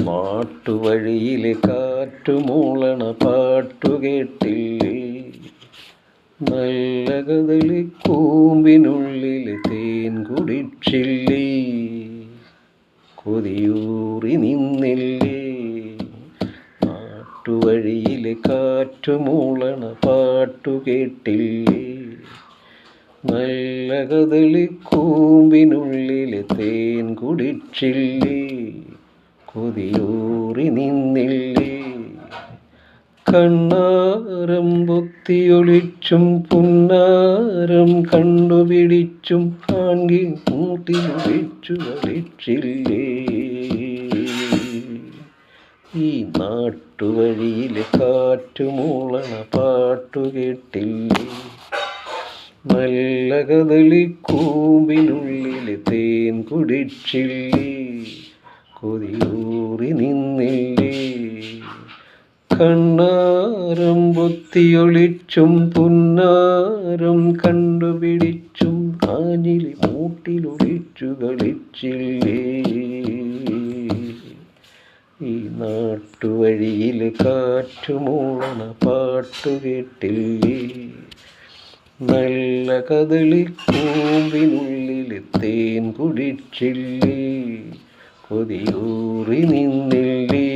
നാട്ടുവഴിയിലെ കാറ്റുമൂളണ പാട്ടുകേട്ടില്ലേ? നല്ല കദളി കൂമ്പിനുള്ളിലെ തേൻ കുടിച്ചില്ലേ? കൊതിയൂറി നിന്നില്ലേ? നാട്ടുവഴിയിലെ കാറ്റുമൂളണ പാട്ടുകേട്ടില്ലേ? നല്ല കദളി കൂമ്പിനുള്ളിലെ തേൻ കുടിച്ചില്ലേ? കൊതിയൂറി നിന്നില്ലേ? കണ്ണാരം പൊത്തിയൊളിച്ചും പുന്നാരം കണ്ടുപിടിച്ചും കാൺകി മൂട്ടിലൊളിച്ചു കളിച്ചില്ലേ? ഈ നാട്ടുവഴിയിലെ കാറ്റുമൂളണ പാട്ടുകേട്ടില്ലേ? നല്ല കദളി കൂമ്പിനുള്ളിലെ തേൻ കുടിച്ചില്ലേ? കൊതിയൂറി നിന്നില്ലേ? കണ്ണാരം പൊത്തിയൊളിച്ചും പുന്നാരം കണ്ടുപിടിച്ചും ആഞ്ഞിലി മൂട്ടിലൊളിച്ചു കളിച്ചില്ലേ? ഈ നാട്ടുവഴിയിലെ കാറ്റുമൂളണ പാട്ടുകേട്ടില്ലേ? നല്ല കദളി കൂമ്പിനുള്ളിലെ തേൻ കുടിച്ചില്ലേ? കൊതിയൂറി നിന്നില്ലേ?